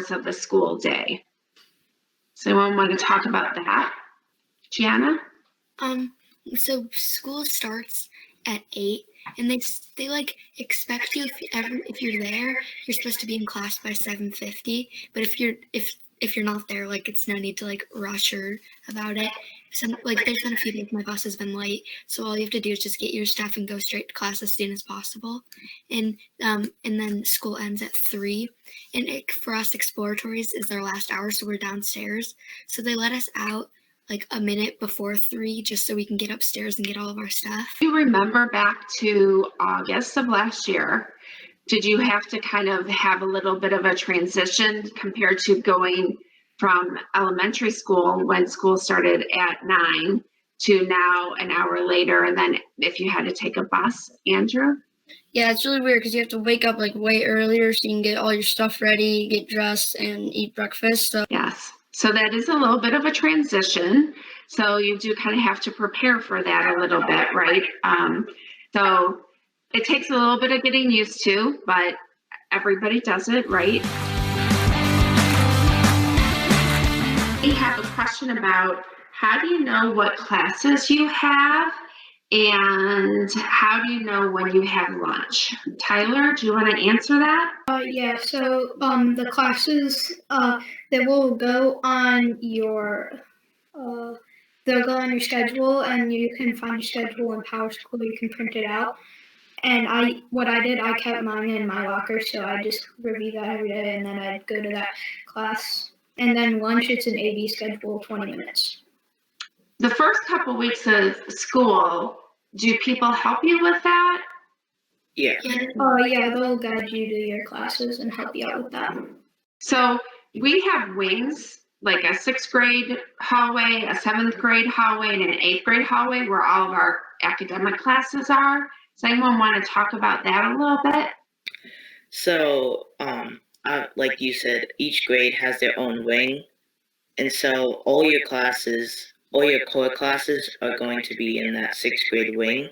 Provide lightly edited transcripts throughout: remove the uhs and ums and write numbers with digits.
hours of the school day. So anyone want to talk about that? Gianna? So school starts at 8, and they like expect you if you're there, you're supposed to be in class by 7:50. But if you're not there, like it's no need to like rush or about it. There's been a few days my bus has been late, so all you have to do is just get your stuff and go straight to class as soon as possible. And then school ends at 3. And for us, exploratories is their last hour, so we're downstairs. So they let us out like a minute before 3 just so we can get upstairs and get all of our stuff. You remember back to August of last year, did you have to kind of have a little bit of a transition compared to going from elementary school when school started at 9 to now an hour later, and then if you had to take a bus, Andrew? Yeah, it's really weird because you have to wake up like way earlier so you can get all your stuff ready, get dressed, and eat breakfast. Yes. So that is a little bit of a transition. So you do kind of have to prepare for that a little bit, right? So it takes a little bit of getting used to, but everybody does it, right? We have a question about how do you know what classes you have and how do you know when you have lunch? Tyler, do you want to answer that? Yeah, so the classes that will go on they'll go on your schedule, and you can find your schedule in PowerSchool. You can print it out. And I kept mine in my locker, so I just review that every day, and then I'd go to that class. And then lunch, it's an AV schedule, 20 minutes. The first couple weeks of school, do people help you with that? Yeah. Yeah, they'll guide you to your classes and help you out with that. So we have wings, like a 6th grade hallway, a 7th grade hallway, and an 8th grade hallway where all of our academic classes are. Does anyone want to talk about that a little bit? So, like you said, each grade has their own wing. And so all your core classes are going to be in that 6th grade wing.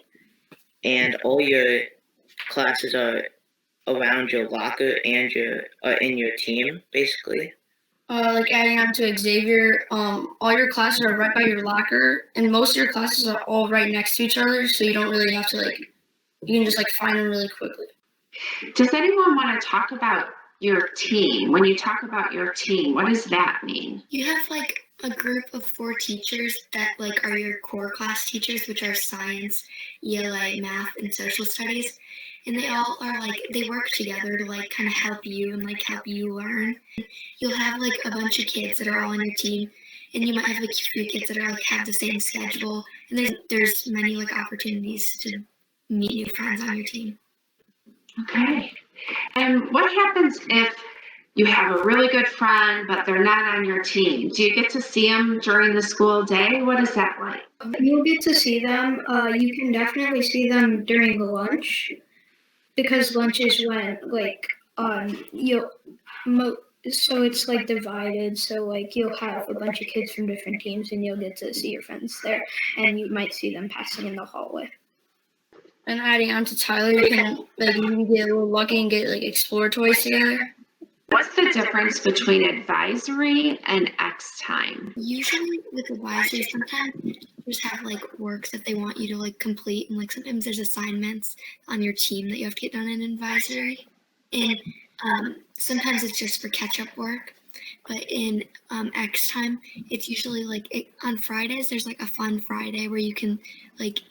And all your classes are around your locker and in your team, basically. Like adding on to Xavier, all your classes are right by your locker, and most of your classes are all right next to each other, so you don't really have to you can just find them really quickly. Does anyone want to talk about your team? When you talk about your team, what does that mean? You have a group of 4 teachers that are your core class teachers, which are science, ELA, math, and social studies. And they all are they work together to kind of help you and help you learn. You'll have a bunch of kids that are all on your team, and you might have a few kids that are have the same schedule. And there's many opportunities to meet new friends on your team. Okay. And what happens if you have a really good friend, but they're not on your team? Do you get to see them during the school day? What is that like? You'll get to see them. You can definitely see them during the lunch, because lunch is when so it's divided. So you'll have a bunch of kids from different teams, and you'll get to see your friends there, and you might see them passing in the hallway. And adding on to Tyler, you can maybe get a little lucky and get exploratories together. What's the difference between advisory and X time? Usually with advisory, sometimes teachers have works that they want you to complete, and sometimes there's assignments on your team that you have to get done in advisory. And sometimes it's just for catch-up work. But in X time, it's usually on Fridays, there's a fun Friday where you can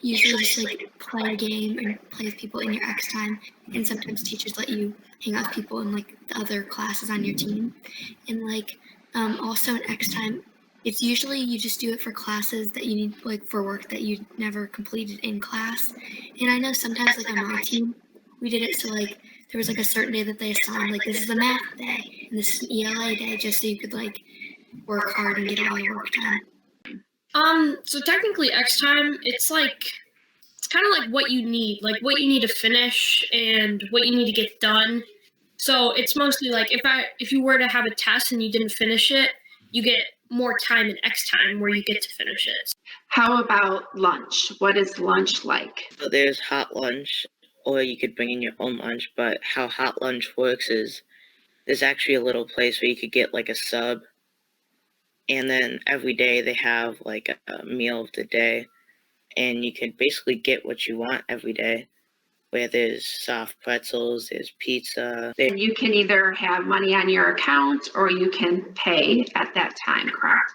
usually just play a game and play with people in your X time. And sometimes teachers let you hang out with people in the other classes on your team. And also in X time, it's usually you just do it for classes that you need for work that you never completed in class. And I know sometimes on my team, we did it so there was a certain day that they assigned this is a math day and this is an ELA day, just so you could work hard and get all your work done. So technically X time, it's kind of what you need, what you need to finish and what you need to get done. So it's mostly if you were to have a test and you didn't finish it, you get more time in X time where you get to finish it. How about lunch? What is lunch like? So there's hot lunch, or you could bring in your own lunch, but how hot lunch works is there's actually a little place where you could get like a sub. And then every day they have like a meal of the day. And you can basically get what you want every day. Where there's soft pretzels, there's pizza. And you can either have money on your account or you can pay at that time, correct?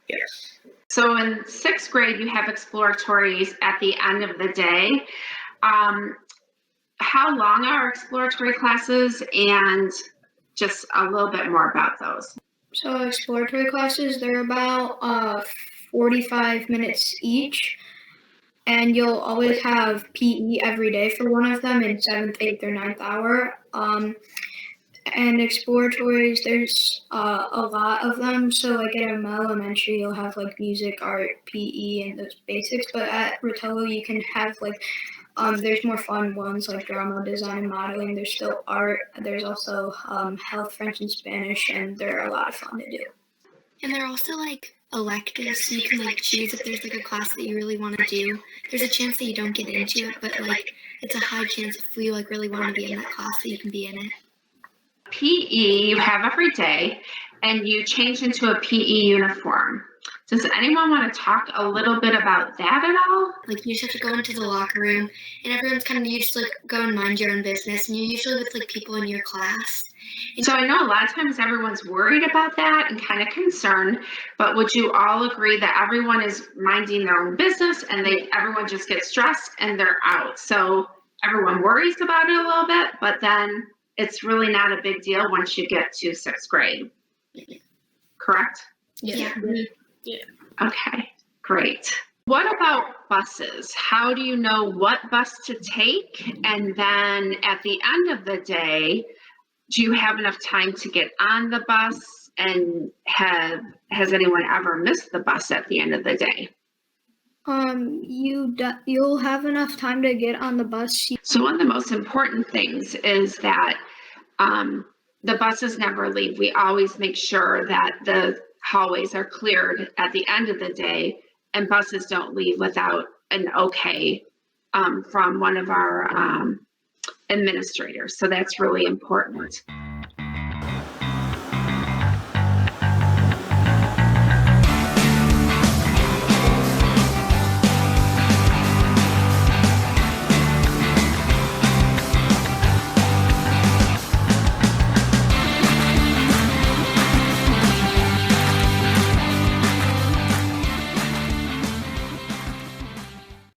Yes. So in 6th grade, you have exploratories at the end of the day. How long are exploratory classes, and just a little bit more about those? So exploratory classes, they're about 45 minutes each. And you'll always have PE every day for one of them in 7th, 8th, or 9th hour. And exploratories, there's a lot of them. So like at elementary, you'll have like music, art, PE, and those basics. But at Rotolo, you can have like, there's more fun ones like drama, design, and modeling. There's still art. There's also health, French, and Spanish, and they're a lot of fun to do. And they're also like electives, so you can like choose if there's like a class that you really want to do. There's a chance that you don't get into it, but like it's a high chance if you like really want to be in that class that you can be in it. PE you have every day, and you change into a PE uniform. Does anyone want to talk a little bit about that at all? Like you just have to go into the locker room, and everyone's kind of used to like go and mind your own business, and you're usually with like people in your class. So I know a lot of times everyone's worried about that and kind of concerned, but would you all agree that everyone is minding their own business and everyone just gets stressed and they're out? So everyone worries about it a little bit, but then it's really not a big deal once you get to 6th grade. Correct? Yeah. Okay, great. What about buses? How do you know what bus to take? And then at the end of the day, do you have enough time to get on the bus? And has anyone ever missed the bus at the end of the day? You'll have enough time to get on the bus. So one of the most important things is that the buses never leave. We always make sure that the hallways are cleared at the end of the day, and buses don't leave without an okay from one of our administrators. So that's really important.